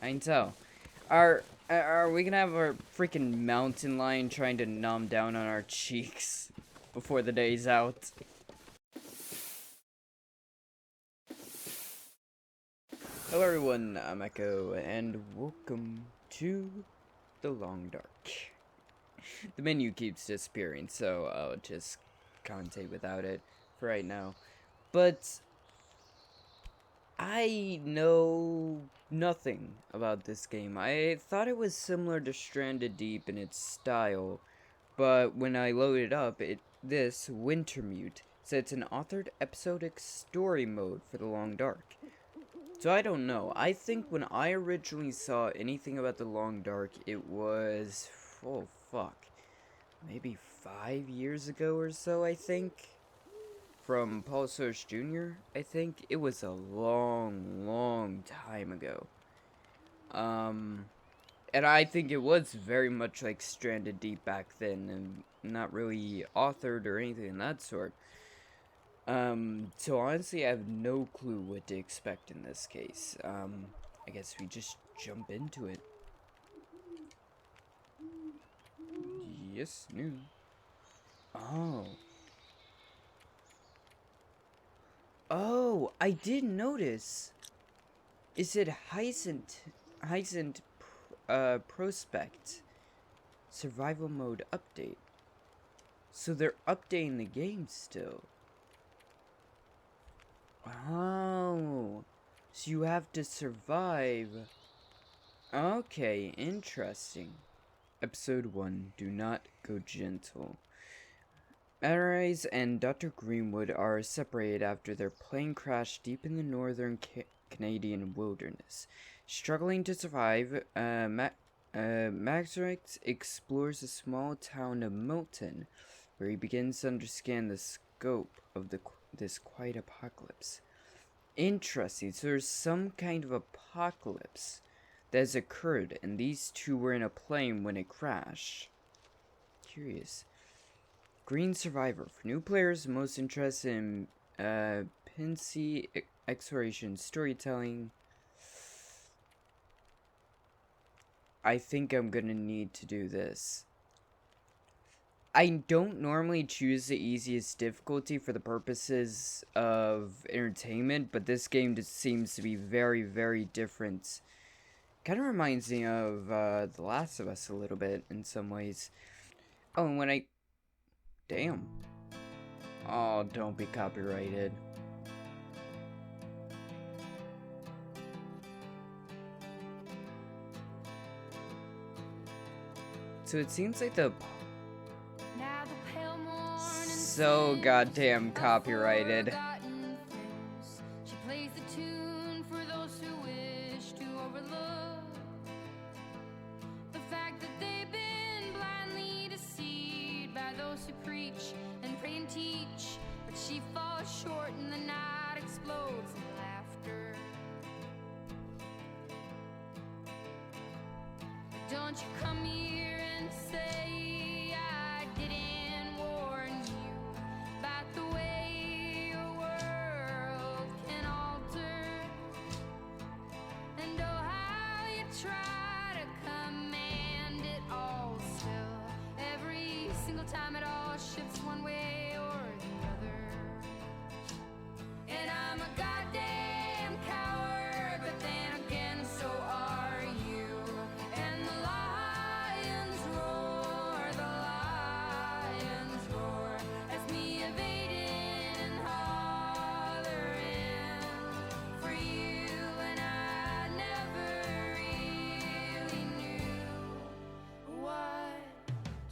I can tell. Are we gonna have our freaking mountain lion trying to numb down on our cheeks before the day's out? Hello everyone, I'm Echo, and welcome to The Long Dark. The menu keeps disappearing, so I'll just commentate without it for right now. But I know nothing about this game. I thought it was similar to Stranded Deep in its style, but when I loaded up, this Wintermute said it's an authored episodic story mode for The Long Dark. So I don't know. I think when I originally saw anything about The Long Dark, it was, oh fuck, maybe 5 years ago or so, I think. From Paul Source Jr., I think. It was a long time ago. And I think it was very much like Stranded Deep back then, and not really authored or anything of that sort. So honestly, I have no clue what to expect in this case. I guess we just jump into it. Yes, new. Oh. Oh, I did notice. Is it Heisent Prospect Survival Mode Update? So they're updating the game still. Oh. So you have to survive. Okay, interesting. Episode 1, Do Not Go Gentle. Marise and Dr. Greenwood are separated after their plane crashed deep in the northern Canadian wilderness. Struggling to survive, Maxrex explores the small town of Milton, where he begins to understand the scope of this quiet apocalypse. Interesting, so there's some kind of apocalypse that has occurred, and these two were in a plane when it crashed. Curious. Green Survivor. For new players most interested in Pinsy exploration storytelling, I think I'm gonna need to do this. I don't normally choose the easiest difficulty for the purposes of entertainment, but this game just seems to be very different. Kind of reminds me of The Last of Us a little bit in some ways. Oh, and when I... Damn. Oh, don't be copyrighted. So it seems like so goddamn copyrighted. She plays the tune for those who wish to overlook the fact that they've been blindly deceived by those who preach and pray and teach. But she falls short and the night explodes in laughter. Don't you come here and say I didn't warn you about the way your world can alter, and oh how you try to command it all still. Every single time it all shifts one way or the other. And I'm a goddamn coward, but then again so are you. And the lions roar as me evading and hollering for you. And I never really knew what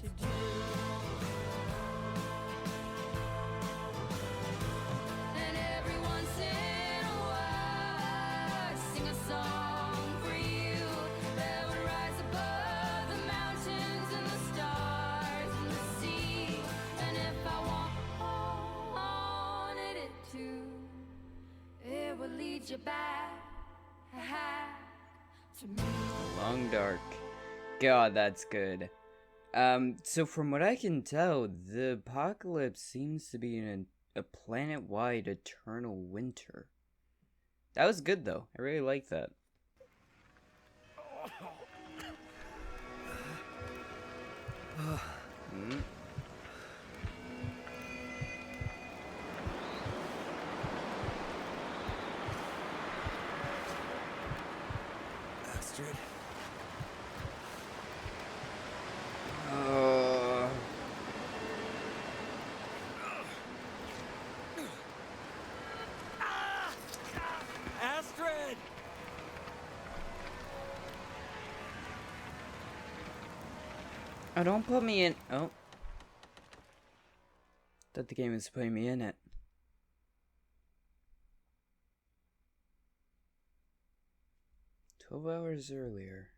to do. And every once in a while I sing a song for you that would rise above the mountains and the stars and the sea. And if I wanted it to, it would lead you back to me. Long Dark. God, that's good. So from what I can tell, the apocalypse seems to be in a planet-wide eternal winter. That was good, though. I really like that. Hmm. Astrid? Uh, Astrid! oh, don't put me in. Oh. Thought the game was putting me in it. 12 hours earlier.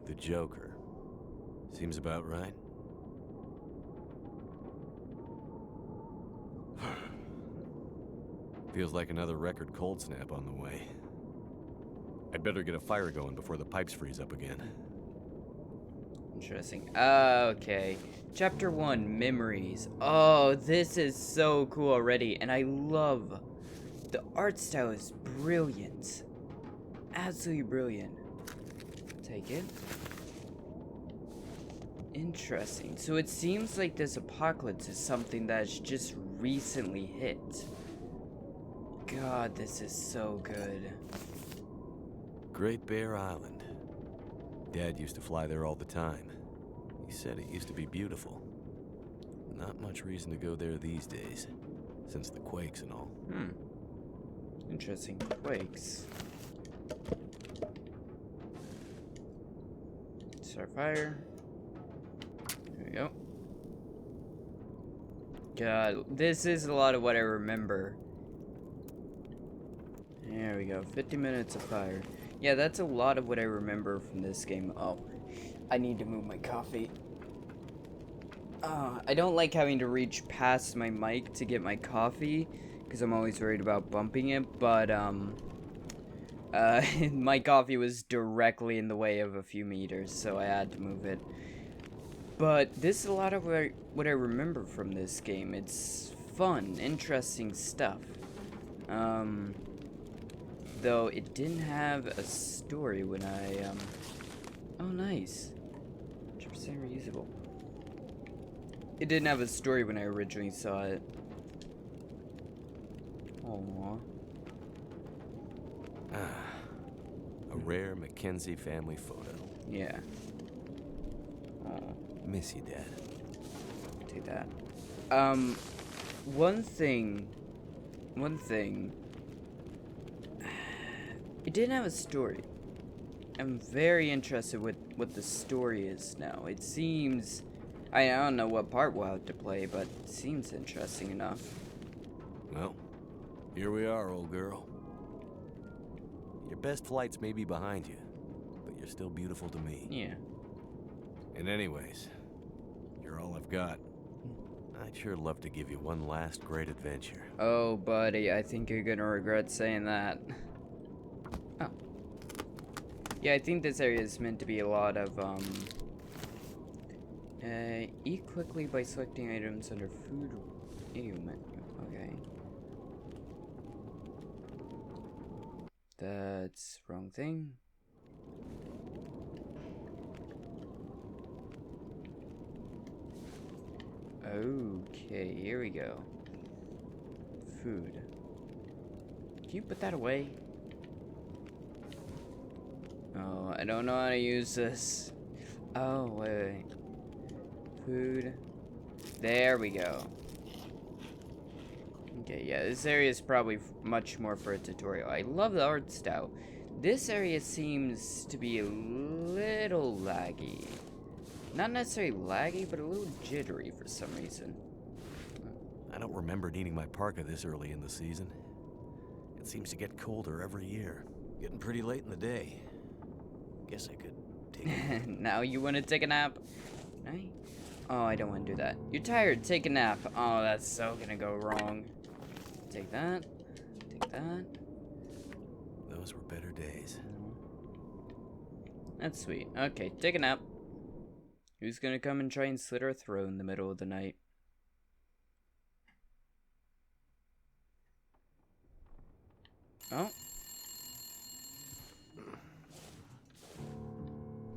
The Joker. Seems about right. Feels like another record cold snap on the way. I'd better get a fire going before the pipes freeze up again. Interesting. Okay. Chapter 1, Memories. Oh, this is so cool already, and I love the art style is brilliant. Absolutely brilliant. Take it. Interesting. So it seems like this apocalypse is something that's just recently hit. God, this is so good. Great Bear Island. Dad used to fly there all the time. He said it used to be beautiful. Not much reason to go there these days, since the quakes and all. Interesting. Quakes. Start fire. There we go. God, this is a lot of what I remember. There we go. 50 minutes of fire. Yeah, that's a lot of what I remember from this game. Oh, I need to move my coffee. I don't like having to reach past my mic to get my coffee, because I'm always worried about bumping it, but, my coffee was directly in the way of a few meters, so I had to move it. But this is a lot of what I remember from this game. It's fun, interesting stuff. Though it didn't have a story when I, oh, nice. 100% reusable. It didn't have a story when I originally saw it. Aww. A rare Mackenzie family photo. Yeah. Aw, Miss you, Dad. take that. One thing. It didn't have a story. I'm very interested with what the story is now. It seems... I don't know what part we'll have to play, but it seems interesting enough. Well, here we are, old girl. Your best flights may be behind you, but you're still beautiful to me. Yeah. And anyways, you're all I've got. I'd sure love to give you one last great adventure. Oh, buddy, I think you're gonna regret saying that. Oh. Yeah, I think this area is meant to be a lot of, eat quickly by selecting items under food menu. Okay. That's wrong thing. Okay, here we go. Food. Can you put that away? Oh, I don't know how to use this. Oh, wait. Food. There we go. Okay, yeah, this area is probably much more for a tutorial. I love the art style. This area seems to be a little laggy. Not necessarily laggy, but a little jittery for some reason. I don't remember needing my parka this early in the season. It seems to get colder every year. Getting pretty late in the day. Guess I could take a... Now you want to take a nap? Right? Oh, I don't want to do that. You're tired, take a nap. Oh, that's so gonna go wrong. Take that. Take that. Those were better days. That's sweet. Okay, take a nap. Who's gonna come and try and slit her throat in the middle of the night? Oh.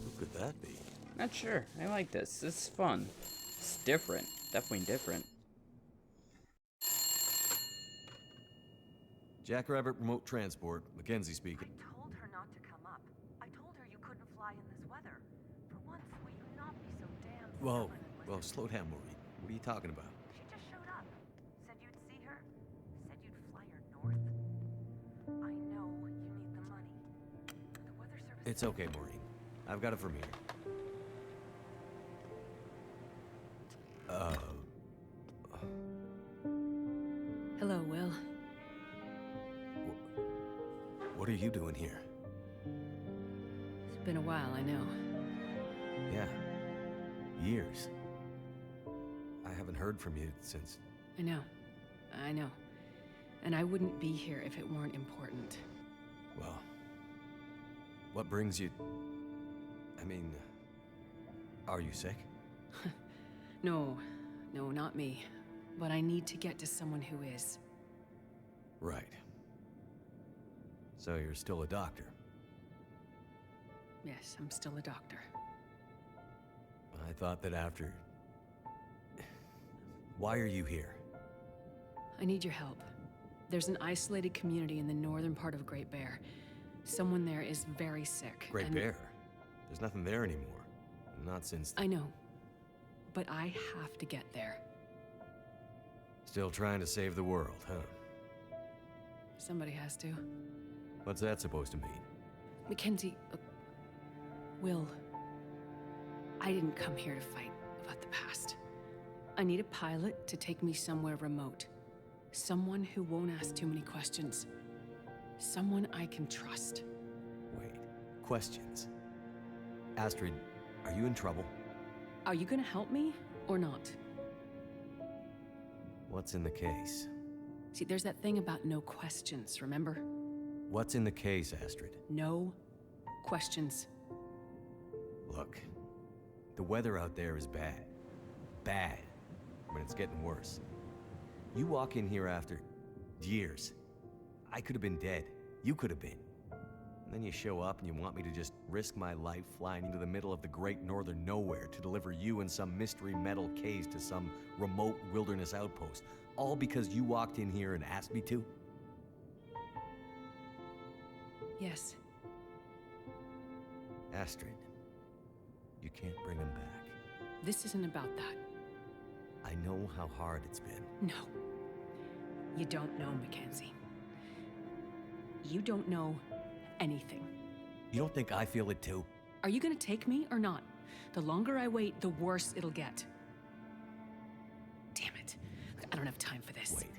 Who could that be? Not sure. I like this. This is fun. It's different. Definitely different. Jackrabbit Remote Transport, Mackenzie speaking. I told her not to come up. I told her you couldn't fly in this weather. For once, will you not be so damn Whoa, stubborn and whoa, listen? slow down, Maureen. What are you talking about? She just showed up. Said you'd see her. Said you'd fly her north. I know you need the money. The weather service. It's okay, Maureen. I've got it from here. Hello, Will. What are you doing here? It's been a while, I know. Yeah. Years. I haven't heard from you since... I know. I know. And I wouldn't be here if it weren't important. Well... What brings you... I mean... Are you sick? No, not me. But I need to get to someone who is. Right. So you're still a doctor? Yes, I'm still a doctor. I thought that after... Why are you here? I need your help. There's an isolated community in the northern part of Great Bear. Someone there is very sick. Great and Bear? There's nothing there anymore. Not since... I know. But I have to get there. Still trying to save the world, huh? Somebody has to. What's that supposed to mean? Mackenzie... Will... I didn't come here to fight about the past. I need a pilot to take me somewhere remote. Someone who won't ask too many questions. Someone I can trust. Wait. Questions? Astrid, are you in trouble? Are you gonna help me, or not? What's in the case? See, there's that thing about no questions, remember? What's in the case, Astrid? No questions. Look, the weather out there is bad. Bad. But it's getting worse. You walk in here after years. I could have been dead. You could have been. And then you show up and you want me to just risk my life flying into the middle of the great northern nowhere to deliver you in some mystery metal case to some remote wilderness outpost. All because you walked in here and asked me to? Yes. Astrid, you can't bring him back. This isn't about that. I know how hard it's been. No. You don't know, Mackenzie. You don't know anything. You don't think I feel it too? Are you gonna take me or not? The longer I wait, the worse it'll get. Damn it. I don't have time for this. Wait.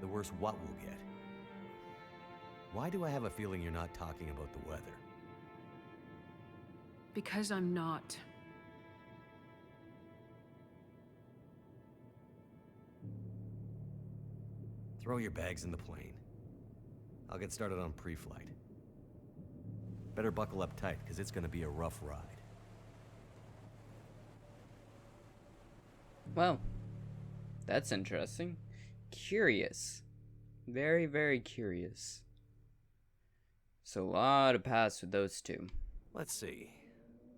The worse what we'll get? Why do I have a feeling you're not talking about the weather? Because I'm not. Throw your bags in the plane. I'll get started on pre-flight. Better buckle up tight, because it's gonna be a rough ride. Well, that's interesting. Curious. Very, very curious. So a lot of paths with those two. Let's see.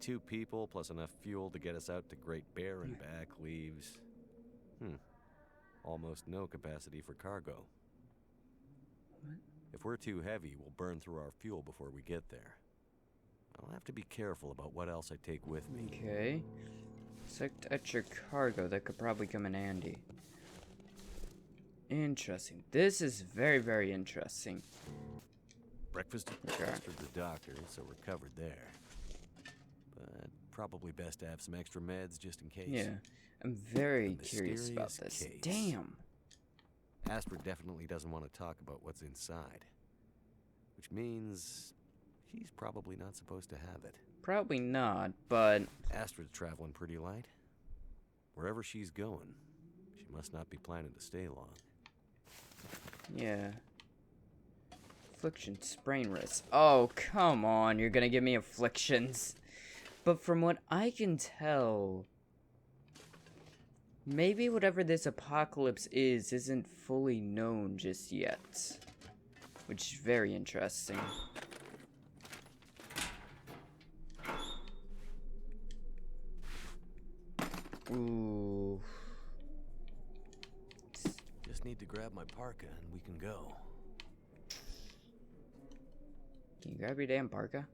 2 people plus enough fuel to get us out to Great Bear and back leaves... almost no capacity for cargo. What? If we're too heavy, we'll burn through our fuel before we get there. I'll have to be careful about what else I take with me. Okay. Select extra cargo that could probably come in handy. Interesting. This is very, very interesting. Breakfast Okay. after the doctor, so we're covered there. But probably best to have some extra meds just in case. Yeah. I'm very The curious about mysterious this. case. Damn. Astrid definitely doesn't want to talk about what's inside. Which means she's probably not supposed to have it. Probably not, but Astrid's traveling pretty light. Wherever she's going, she must not be planning to stay long. yeah. Afflictions, brain rest. Oh, come on, you're gonna give me afflictions. But from what I can tell, maybe whatever this apocalypse isn't fully known just yet. Which is very interesting. Ooh. Just need to grab my parka and we can go. Can you grab your damn parka?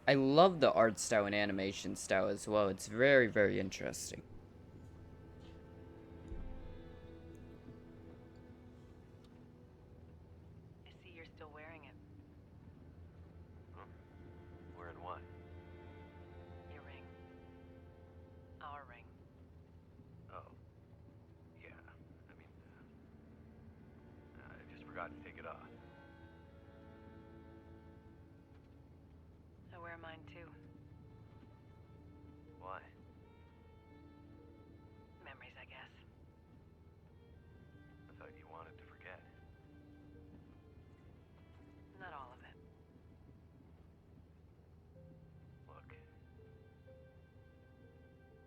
I love the art style and animation style as well. It's very, very interesting. I see you're still wearing it. Huh? Wearing what? Your ring. Our ring. Oh. Yeah. I mean, I just forgot to take it off. I wear mine too. Why? Memories, I guess. I thought you wanted to forget. Not all of it. Look.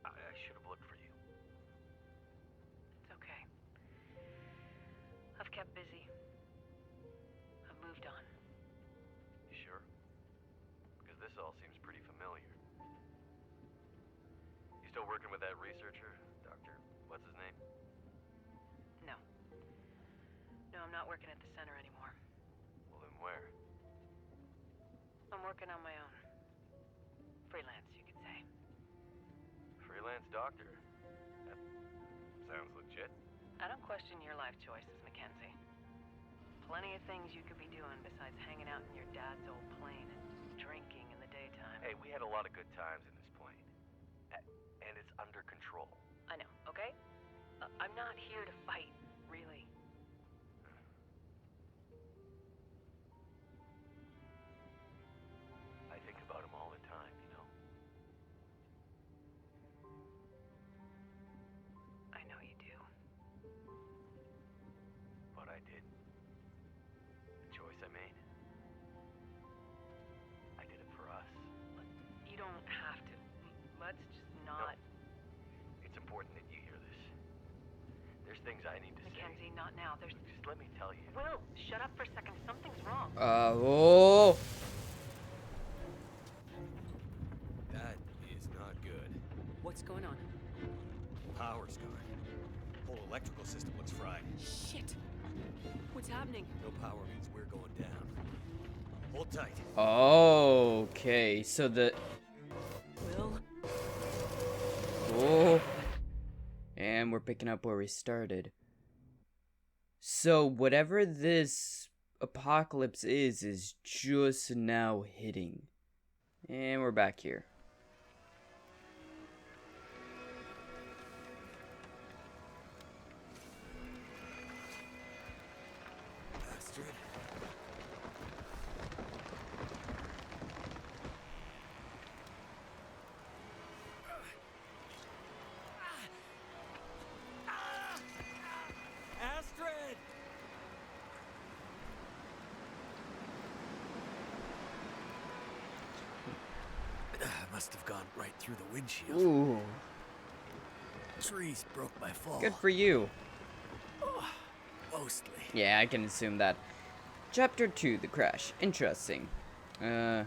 I should have looked for you. It's okay. I've kept busy. I've moved on. You sure? Because this all seems pretty familiar. You still working with that researcher? Dr. What's his name? No. No, I'm not working at the center anymore. Well, then where? I'm working on my own. Freelance, you could say. Freelance doctor? That sounds legit. I don't question your life choices, Mackenzie. Plenty of things you could be doing besides hanging out in your dad's old plane and drinking in the daytime. Hey, we had a lot of good times in this plane. And it's under control. I know, okay? I'm not here to fight, really. I think about him all the time, you know? I know you do. What I did. The choice I made. I did it for us. You don't have to. Let's just not... It's important that you hear this. There's things I need to Mackenzie, not now. There's... say. Just let me tell you. Will, shut up for a second. Something's wrong. Oh. That is not good. What's going on? Power's gone. Whole electrical system looks fried. Shit! What's happening? No power means we're going down. Hold tight. Okay, so the... Will? Oh. And we're picking up where we started. So whatever this apocalypse is just now hitting. And we're back here. Astrid. Astrid! Must have gone right through the windshield. Ooh, Trees broke my fall. good for you. Mostly. Yeah, I can assume that. Chapter 2, The Crash. Interesting. I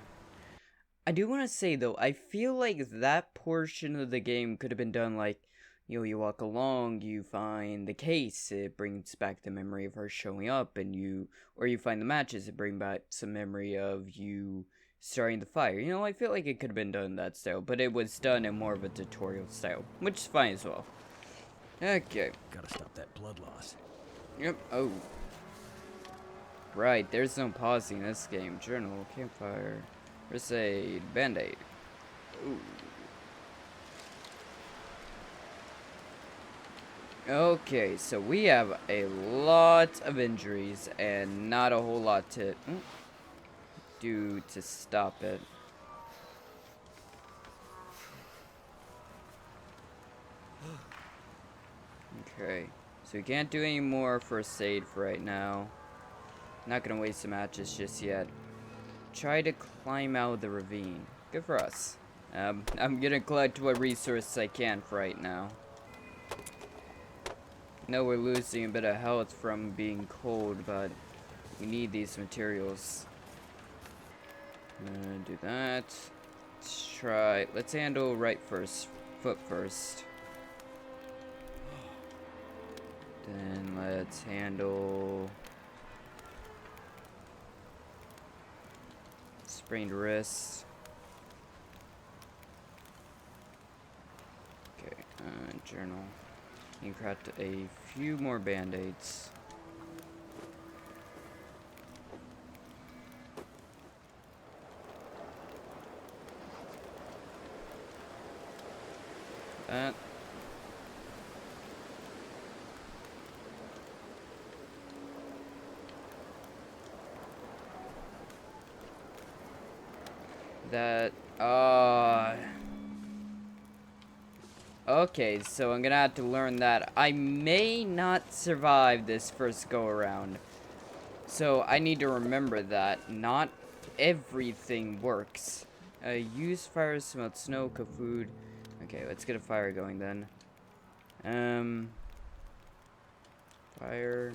do want to say, though, I feel like that portion of the game could have been done like, you walk along, you find the case, it brings back the memory of her showing up, and you find the matches, it brings back some memory of you starting the fire. I feel like it could have been done in that style, but it was done in more of a tutorial style, which is fine as well. Okay. Gotta stop that blood loss. Yep. Oh. Right, there's no pausing in this game. Journal, campfire, first aid, band-aid. Ooh. Okay, so we have a lot of injuries and not a whole lot to do to stop it. Okay, so we can't do any more first aid for right now. Not gonna waste the matches just yet. Try to climb out of the ravine. Good for us. I'm gonna collect what resources I can for right now. No, we're losing a bit of health from being cold, but we need these materials. Do that. Let's handle foot first. Then let's handle sprained wrist. Okay, journal. You can craft a few more band-aids. That. That, okay, so I'm gonna have to learn that I may not survive this first go around. So I need to remember that not everything works. Use fire, smelt snow, cook food. Okay, let's get a fire going then. Fire.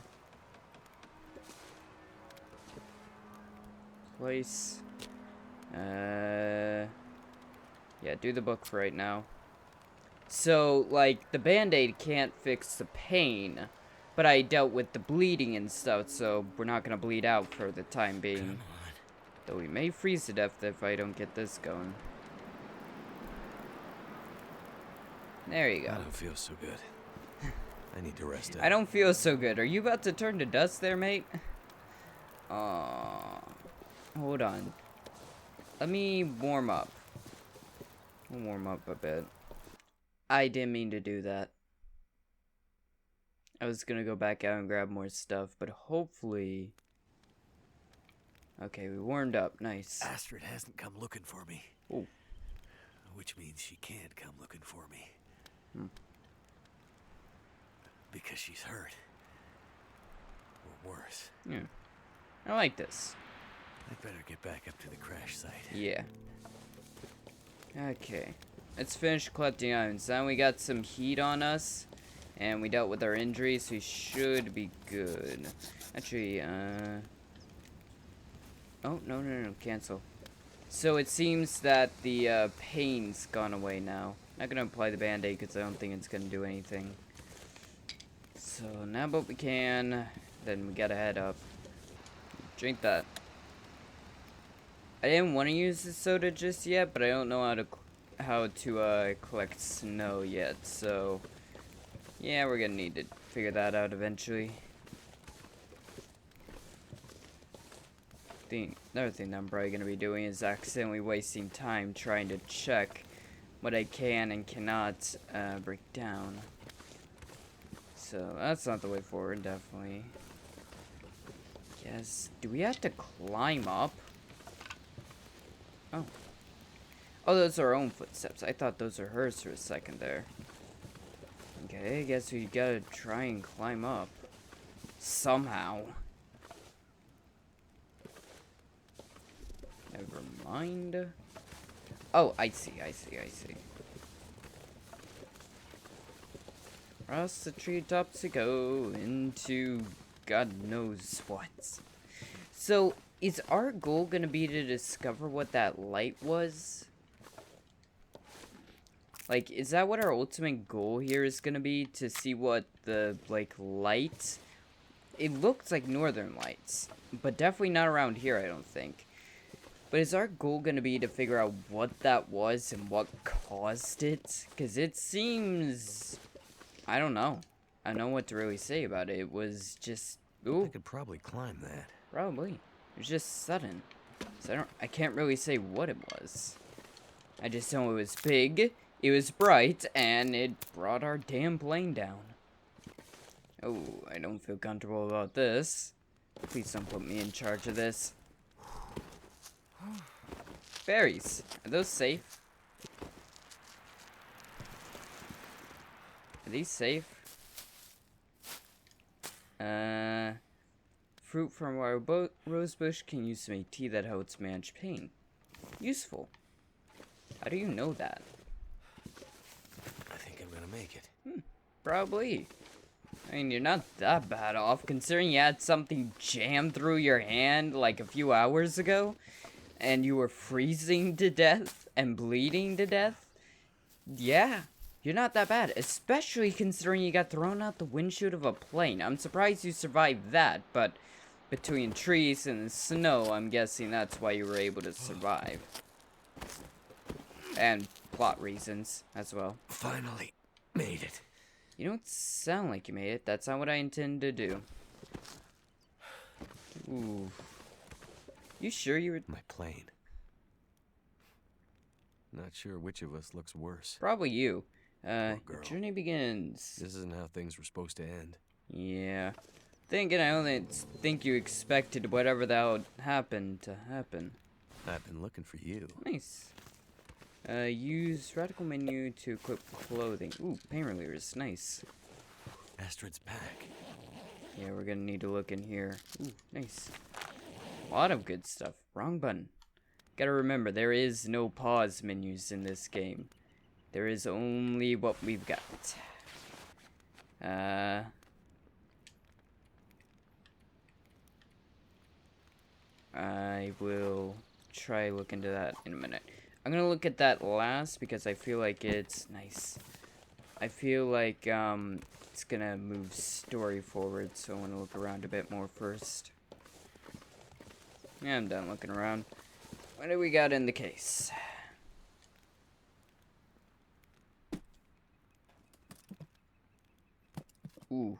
Place. Yeah, do the book for right now. So, like, the band-aid can't fix the pain, but I dealt with the bleeding and stuff, so we're not gonna bleed out for the time being. Though we may freeze to death if I don't get this going. There you go. I don't feel so good. I need to rest up. I don't feel so good. Are you about to turn to dust there, mate? Hold on. Let me warm up. I'll warm up a bit. I didn't mean to do that. I was gonna go back out and grab more stuff, but hopefully... Okay, we warmed up. Nice. Astrid hasn't come looking for me. Oh. Which means she can't come looking for me. Because she's hurt. Or worse. Yeah. I like this. I'd better get back up to the crash site. Yeah. Okay. Let's finish collecting items. Now we got some heat on us. And we dealt with our injuries, so we should be good. Actually, oh, no, cancel. So it seems that the, pain's gone away now. Not gonna apply the band-aid because I don't think it's gonna do anything. So now but we can, then we gotta head up. Drink that. I didn't want to use the soda just yet, but I don't know how to collect snow yet, so yeah, we're gonna need to figure that out eventually. Another thing that I'm probably gonna be doing is accidentally wasting time trying to check what I can and cannot break down. So that's not the way forward, definitely. Yes. Do we have to climb up? Oh. Oh, those are our own footsteps. I thought those are hers for a second there. Okay, I guess we gotta try and climb up. Somehow. Never mind. Oh, I see. Across the treetops to go into God knows what. So, is our goal gonna be to discover what that light was? Like, is that what our ultimate goal here is gonna be? To see what the, like, light? It looks like northern lights, but definitely not around here, I don't think. But is our goal gonna be to figure out what that was and what caused it? Because it seems... I don't know. I don't know what to really say about it. It was just... Ooh. I could probably climb that. Probably. It was just sudden. So I can't really say what it was. I just know it was big, it was bright, and it brought our damn plane down. Oh, I don't feel comfortable about this. Please don't put me in charge of this. Berries. Are those safe? Are these safe? fruit from our rose bush can use to make tea that helps manage pain. Useful. How do you know that? I think I'm gonna make it. Probably. I mean, you're not that bad off, considering you had something jammed through your hand like a few hours ago, and you were freezing to death and bleeding to death. Yeah, you're not that bad, especially considering you got thrown out the windshield of a plane. I'm surprised you survived that, but between trees and the snow, I'm guessing that's why you were able to survive. And plot reasons as well. Finally made it. You don't sound like you made it. That's not what I intend to do. Ooh. You sure you were... My plane. Not sure which of us looks worse. Probably you. girl. Journey begins. This isn't how things were supposed to end. Yeah. Thinking I only think you expected whatever that would happen to happen. I've been looking for you. Nice. Use radical menu to equip clothing. Ooh, pain relievers. Nice. Astrid's pack. Yeah, we're gonna need to look in here. Ooh, nice. A lot of good stuff. Wrong button. Gotta remember, there is no pause menus in this game. There is only what we've got. I will try look into that in a minute. I'm gonna look at that last because I feel like it's nice. I feel like it's gonna move story forward, so I want to look around a bit more first. Yeah, I'm done looking around. What do we got in the case? Ooh.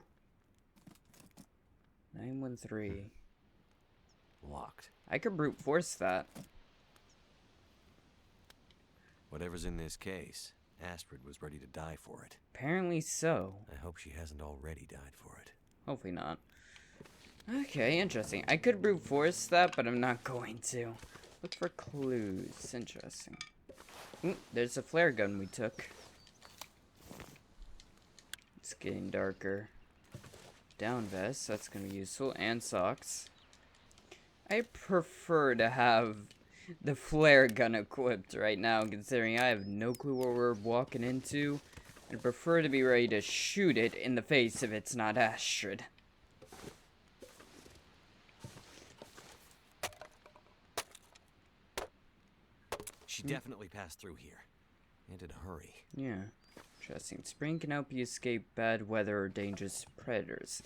913. Locked. I could brute force that. Whatever's in this case, Astrid was ready to die for it. Apparently so. I hope she hasn't already died for it. Hopefully not. Okay, interesting. I could brute force that, but I'm not going to. Look for clues. Interesting. Ooh, there's a flare gun we took. It's getting darker. Down vest, that's gonna be useful. And socks. I prefer to have the flare gun equipped right now, considering I have no clue what we're walking into. I'd prefer to be ready to shoot it in the face if it's not Astrid. She definitely passed through here. And in a hurry. Yeah. Interesting. Spring can help you escape bad weather or dangerous predators.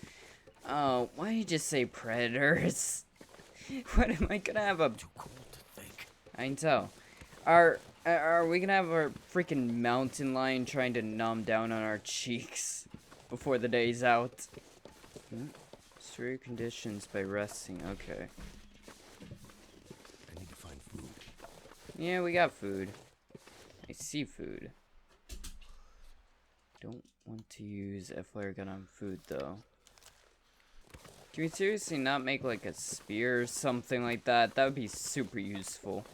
Oh, why did you just say predators? What am I gonna have a... Too cold to think. I can tell. Are we gonna have our freaking mountain lion trying to numb down on our cheeks before the day's out? Restore your conditions by resting. Okay. I need to find food. Yeah, we got food. I see food. Don't want to use a flare gun on food though. Can we seriously not make like a spear or something like that? That would be super useful.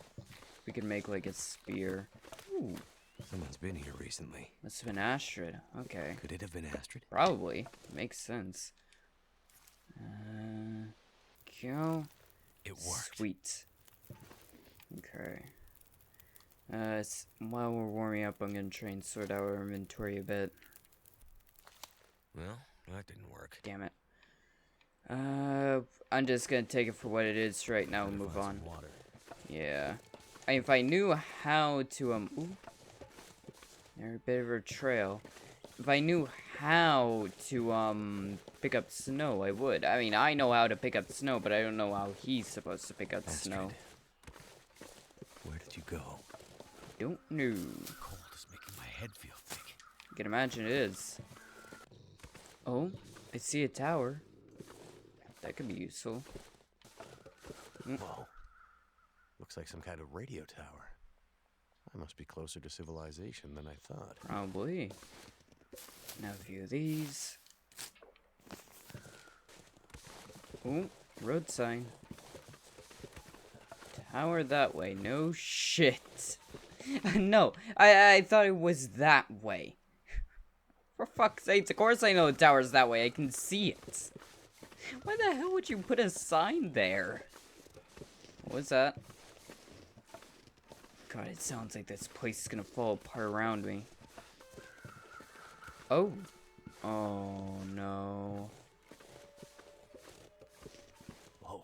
We could make like a spear. Ooh, Someone's been here recently. must have been Astrid. Okay. Could it have been Astrid? Probably. Makes sense. Go. It worked. Sweet. Okay. While we're warming up, I'm gonna try and sort out our inventory a bit. Well, that didn't work. Damn it. I'm just gonna take it for what it is right now and Gotta move find on. some water. Yeah. If I knew how to, ooh. There's a bit of a trail. If I knew how to, pick up snow, I would. I mean, I know how to pick up snow, but I don't know how he's supposed to pick up snow. Astrid. Where did you go? Don't know. The cold is making my head feel thick. You can imagine it is. Oh, I see a tower. That could be useful. Whoa. Looks like some kind of radio tower. I must be closer to civilization than I thought. Probably. Now a few of these. Oh, road sign. Tower that way. No shit. No, I thought it was that way. For fuck's sakes, of course I know the tower's that way. I can see it. Why the hell would you put a sign there? What was that? God, it sounds like this place is gonna fall apart around me. Oh. Oh, no. Whoa.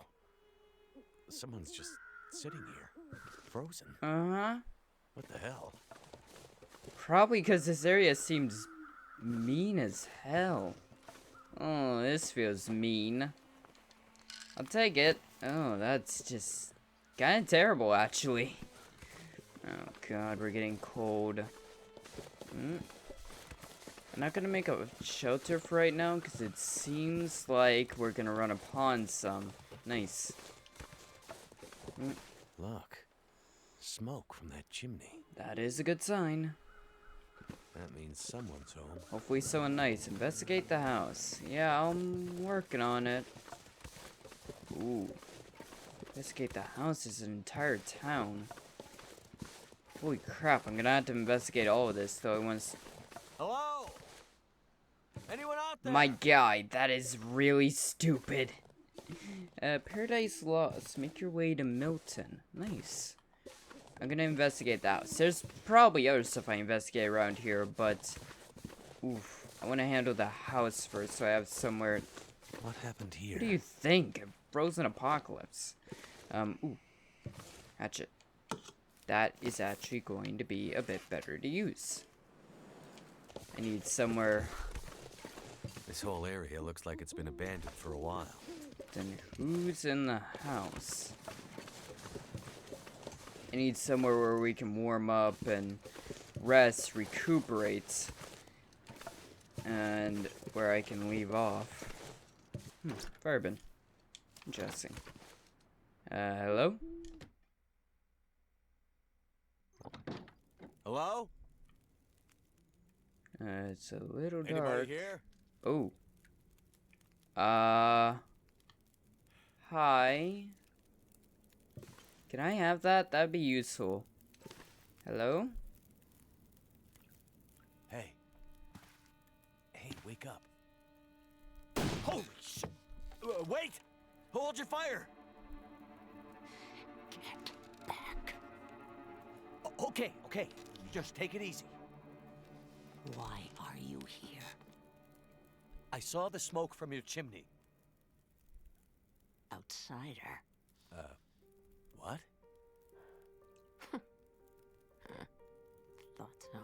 Someone's just sitting here. Frozen. Uh-huh. What the hell? Probably because this area seems mean as hell. Oh, this feels mean. I'll take it. Oh, that's just kind of terrible, actually. Oh, God, we're getting cold. I'm not gonna make a shelter for right now, because it seems like we're gonna run upon some. Nice. Look. Smoke from that chimney. That is a good sign. That means someone's home. Hopefully someone nice. Investigate the house. Yeah, I'm working on it. Ooh. Investigate the house is an entire town. Holy crap, I'm gonna have to investigate all of this, though I want to... Hello? Anyone out there? My God, that is really stupid. Paradise Lost. Make your way to Milton. Nice. I'm gonna investigate the house. There's probably other stuff I investigate around here, but... Oof. I want to handle the house first, so I have somewhere... What happened here? What do you think? A frozen apocalypse. Ooh. Hatchet. That is actually going to be a bit better to use. I need somewhere... This whole area looks like it's been abandoned for a while. Then who's in the house? I need somewhere where we can warm up and rest, recuperate, and where I can leave off. Fire bin. Interesting. Hello? Hello? It's a little Anybody dark. here? Oh. Hi. Can I have that? That'd be useful. Hello? Hey. Hey, wake up. Holy shit! Wait! Hold your fire! Get back. Okay, okay. Just take it easy. Why are you here? I saw the smoke from your chimney. Outsider. What? Thought so.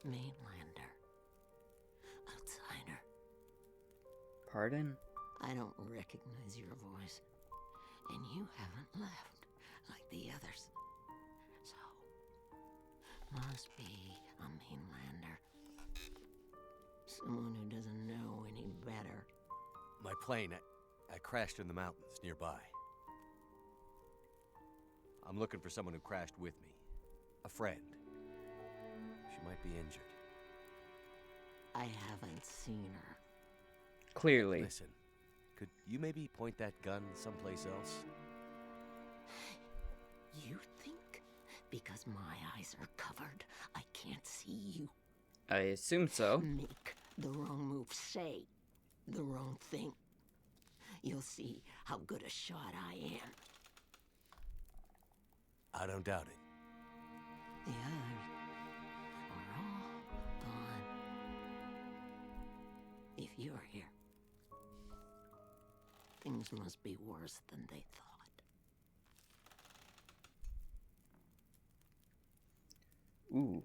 Mainlander. Outsider. Pardon? I don't recognize your voice. And you haven't left like the others. So, must be a Mainlander. Someone who doesn't know any better. My plane, I crashed in the mountains nearby. I'm looking for someone who crashed with me. A friend. She might be injured. I haven't seen her. Clearly. Listen, could you maybe point that gun someplace else? You think because my eyes are covered, I can't see you? I assume so. Make the wrong move, say the wrong thing. You'll see how good a shot I am. I don't doubt it. The others are all gone. If you're here, things must be worse than they thought. Ooh.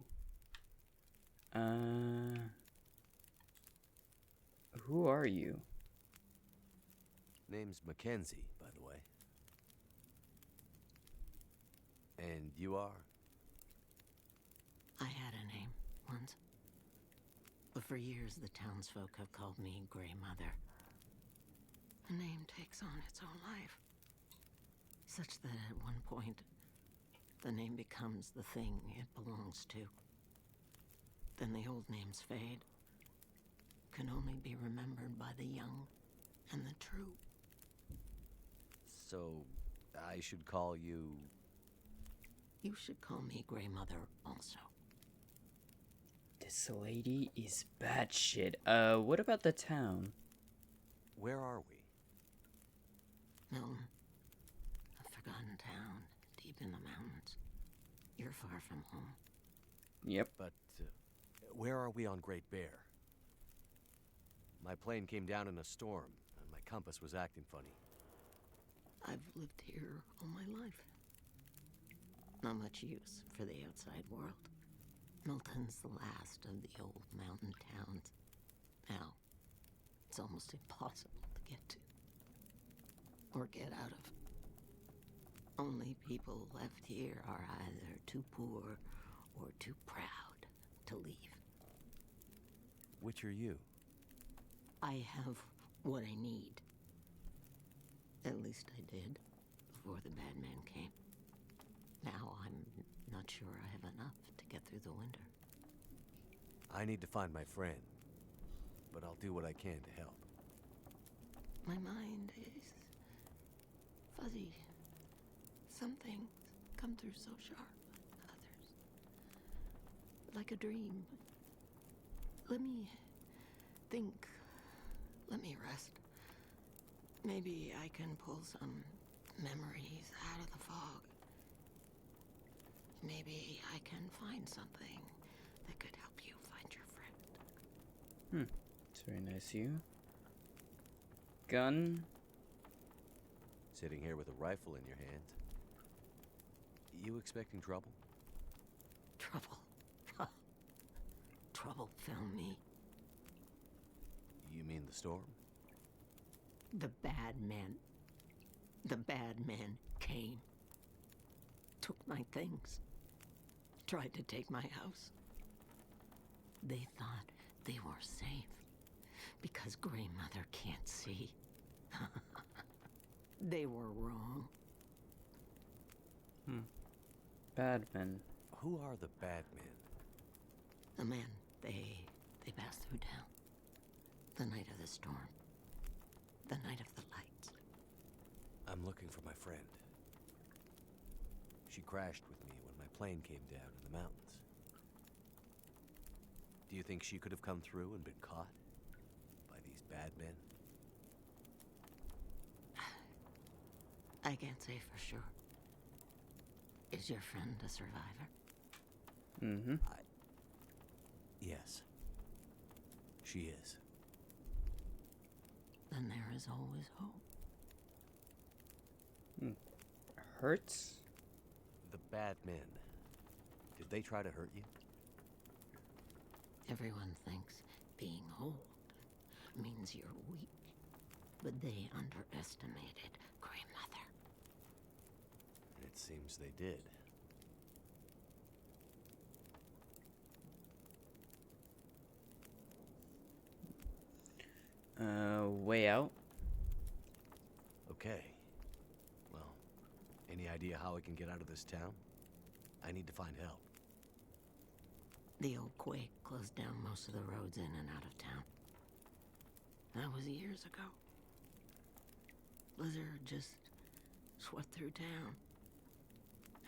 Who are you? Name's Mackenzie, by the way. And you are? I had a name once. But for years, the townsfolk have called me Grey Mother. A name takes on its own life. Such that at one point, the name becomes the thing it belongs to. Then the old names fade. Can only be remembered by the young and the true. So, I should call you... You should call me Grey Mother also. This lady is batshit. What about the town? Where are we? Milton, a forgotten town deep in the mountains. You're far from home. Yep. But where are we on Great Bear? My plane came down in a storm, and my compass was acting funny. I've lived here all my life. Not much use for the outside world. Milton's the last of the old mountain towns. Now, it's almost impossible to get to. Or get out of. Only people left here are either too poor or too proud to leave. Which are you? I have what I need. At least I did, before the bad man came. Now I'm not sure I have enough to get through the winter. I need to find my friend, but I'll do what I can to help. My mind is fuzzy. Some things come through so sharp, others like a dream. Let me think. Let me rest. Maybe I can pull some memories out of the fog. Maybe I can find something that could help you find your friend. It's very nice of you. Gun? Sitting here with a rifle in your hand. You expecting trouble? Trouble. Trouble found me. You mean the storm? The bad man. The bad man came. Took my things. Tried to take my house. They thought they were safe because Grey Mother can't see. They were wrong. Bad men. Who are the bad men? The men they passed through town. The night of the storm. The night of the lights. I'm looking for my friend. She crashed with me when my plane came down in the mountains. Do you think she could have come through and been caught by these bad men? I can't say for sure. Is your friend a survivor? Mm-hmm. Yes. She is. Then there is always hope. Hurts? The bad men. Did they try to hurt you? Everyone thinks being old means you're weak, but they underestimated Grey Mother. It seems they did. Way out? Okay. Well, any idea how I can get out of this town? I need to find help. The old quake closed down most of the roads in and out of town. That was years ago. Blizzard just swept through town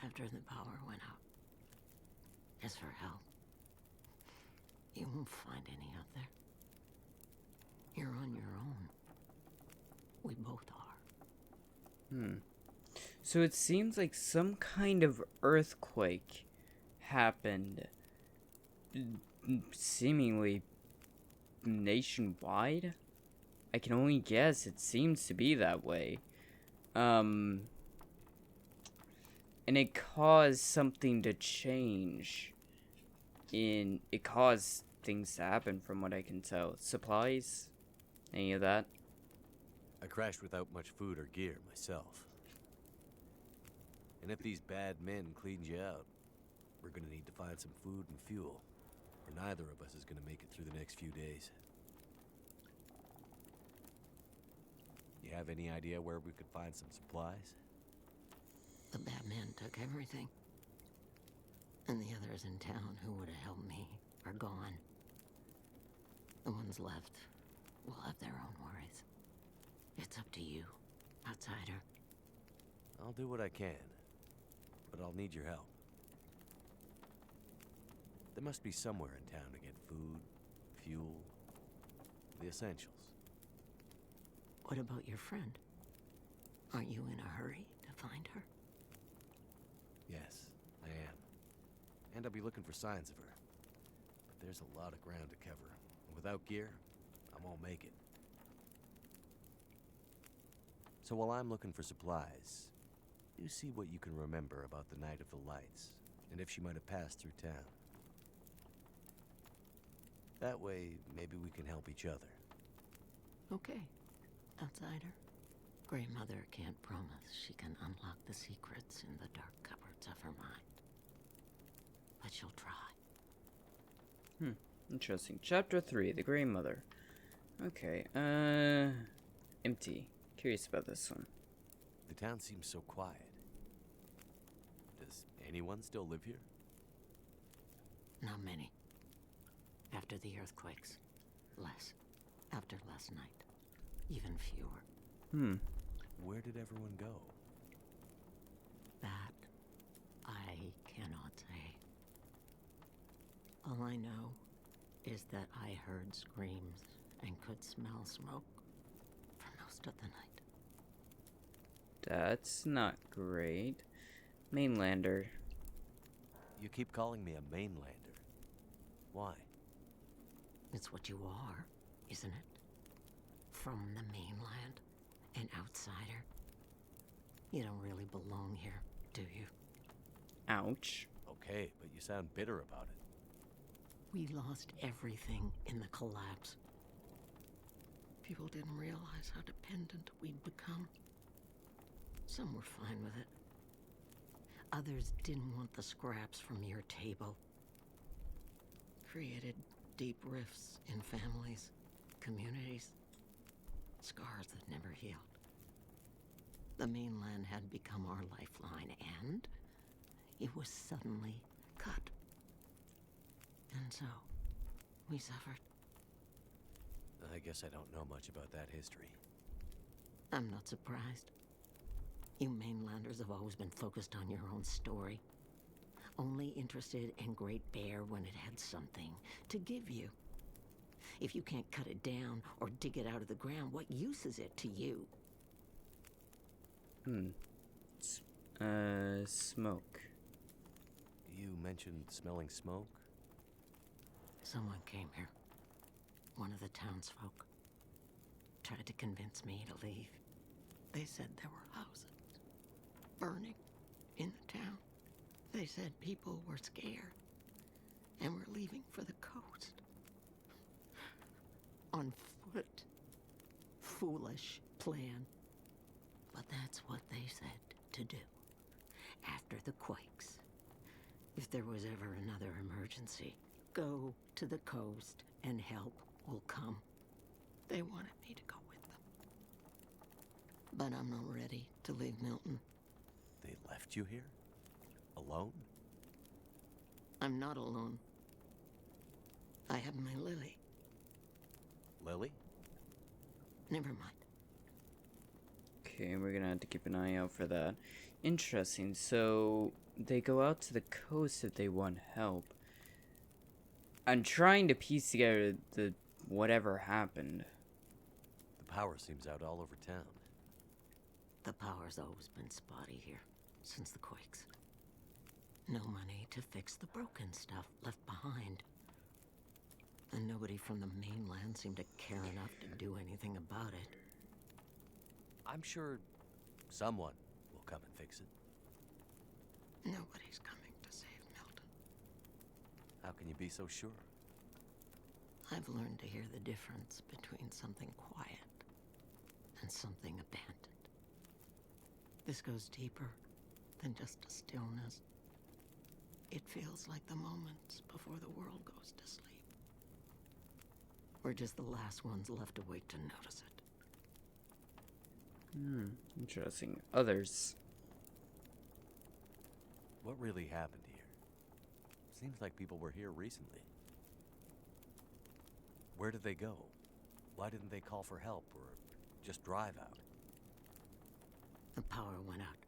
after the power went out. As for help, you won't find any out there. You're on your own. We both are. So it seems like some kind of earthquake happened seemingly nationwide. I can only guess. It seems to be that way. And it caused something to change. It caused things to happen from what I can tell. Supplies? Any of that? I crashed without much food or gear myself. And if these bad men cleaned you out, we're gonna need to find some food and fuel, or neither of us is gonna make it through the next few days. You have any idea where we could find some supplies? The bad man took everything. And the others in town who would have helped me are gone. The ones left will have their own worries. It's up to you, outsider. I'll do what I can, but I'll need your help. There must be somewhere in town to get food, fuel, the essentials. What about your friend? Aren't you in a hurry to find her? Yes, I am. And I'll be looking for signs of her. But there's a lot of ground to cover. And without gear, I won't make it. So while I'm looking for supplies, you see what you can remember about the Night of the Lights, and if she might have passed through town. That way, maybe we can help each other. Okay, outsider. Grey Mother can't promise she can unlock the secrets in the dark cupboards of her mind. But she'll try. Interesting. Chapter 3, The Grey Mother. Okay, empty. Curious about this one. The town seems so quiet. Does anyone still live here? Not many. After the earthquakes, less. After last night, even fewer. Where did everyone go? That I cannot say. All I know is that I heard screams and could smell smoke for most of the night. That's not great. Mainlander. You keep calling me a mainlander. Why? It's what you are, isn't it? From the mainland, an outsider. You don't really belong here, do you? Ouch. Okay, but you sound bitter about it. We lost everything in the collapse. People didn't realize how dependent we'd become. Some were fine with it. Others didn't want the scraps from your table. Created deep rifts in families, communities, scars that never healed. The mainland had become our lifeline, and it was suddenly cut. And so, we suffered. I guess I don't know much about that history. I'm not surprised. You mainlanders have always been focused on your own story. Only interested in Great Bear when it had something to give you. If you can't cut it down or dig it out of the ground, what use is it to you? Smoke. You mentioned smelling smoke? Someone came here. One of the townsfolk. Tried to convince me to leave. They said there were houses burning in the town. They said people were scared and were leaving for the coast. On foot. Foolish plan. But that's what they said to do. After the quakes. If there was ever another emergency, go to the coast and help will come. They wanted me to go with them. But I'm not ready to leave Milton. They left you here? Alone? I'm not alone. I have my Lily. Lily? Never mind. Okay, we're gonna have to keep an eye out for that. Interesting. So they go out to the coast if they want help. I'm trying to piece together the whatever happened. The power seems out all over town. The power's always been spotty here, since the quakes. No money to fix the broken stuff left behind. And nobody from the mainland seemed to care enough to do anything about it. I'm sure someone will come and fix it. Nobody's coming to save Milton. How can you be so sure? I've learned to hear the difference between something quiet and something abandoned. This goes deeper than just a stillness. It feels like the moments before the world goes to sleep. We're just the last ones left awake to notice it. Interesting. Others. What really happened here? Seems like people were here recently. Where did they go? Why didn't they call for help or just drive out? The power went out.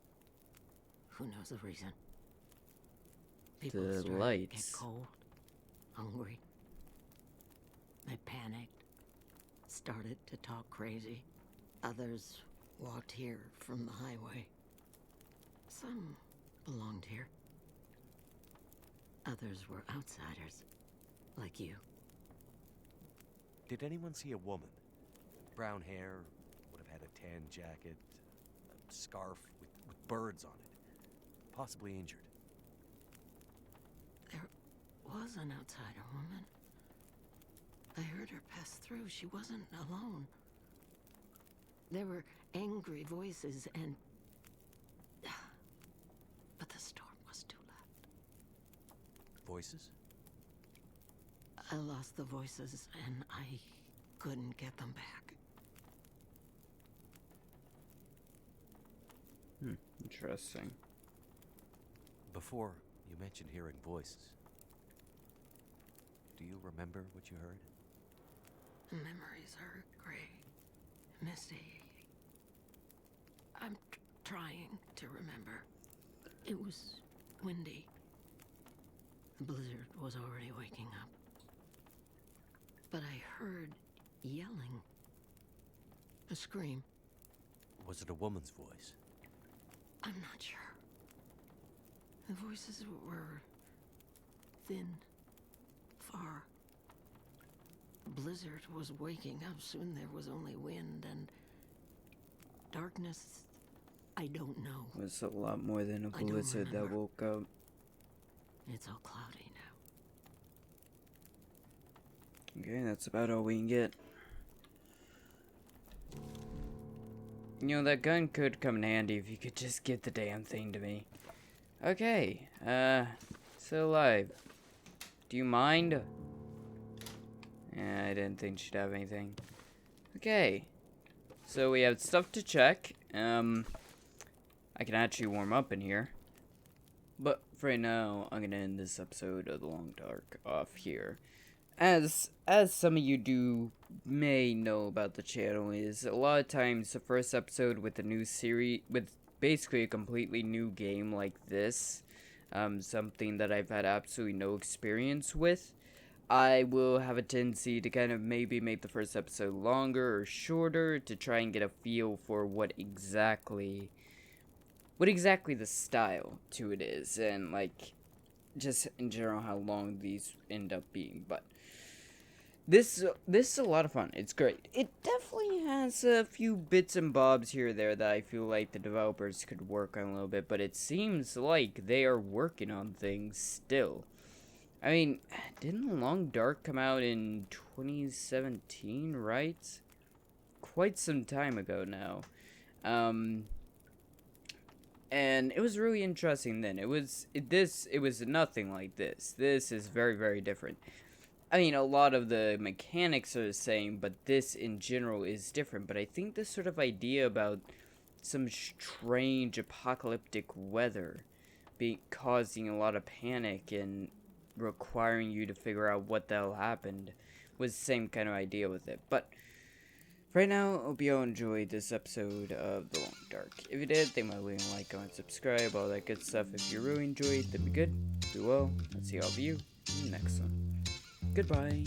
Who knows the reason? People The started to lights. get cold, hungry. They panicked, started to talk crazy. Others walked here from the highway. Some belonged here. Others were outsiders, like you. Did anyone see a woman? Brown hair, would have had a tan jacket, a scarf with birds on it. Possibly injured. There was an outsider woman. I heard her pass through. She wasn't alone. There were angry voices and... But the storm was too loud. Voices? I lost the voices and I couldn't get them back. Interesting. Before, you mentioned hearing voices. Do you remember what you heard? Memories are gray, misty. I'm trying to remember. It was windy. The blizzard was already waking up. But I heard yelling. A scream. Was it a woman's voice? I'm not sure. The voices were thin, far. The blizzard was waking up. Soon there was only wind and darkness. I don't know. It was a lot more than a I don't blizzard that remember. woke up. It's all cloudy now. Okay, that's about all we can get. You know, that gun could come in handy if you could just get the damn thing to me. Okay, still alive. Do you mind? Yeah, I didn't think she'd have anything. Okay, so we have stuff to check. I can actually warm up in here. But for right now, I'm gonna end this episode of The Long Dark off here. As some of you may know about the channel, is a lot of times the first episode with a new series, with basically a completely new game like this, something that I've had absolutely no experience with, I will have a tendency to kind of maybe make the first episode longer or shorter to try and get a feel for what exactly the style to it is, and like just in general how long these end up being. But this is a lot of fun. It's great. It definitely has a few bits and bobs here or there that I feel like the developers could work on a little bit, but it seems like they are working on things still. I mean, didn't The Long Dark come out in 2017, right? Quite some time ago now. And it was really interesting then. It was nothing like this. This is very, very different. I mean, a lot of the mechanics are the same, but this in general is different. But I think this sort of idea about some strange apocalyptic weather causing a lot of panic and requiring you to figure out what the hell happened was the same kind of idea with it. But right now, I hope you all enjoyed this episode of The Long Dark. If you did, think about leaving a like, comment, subscribe, all that good stuff. If you really enjoyed, then be good, do well. I'll see all of you in the next one. Goodbye.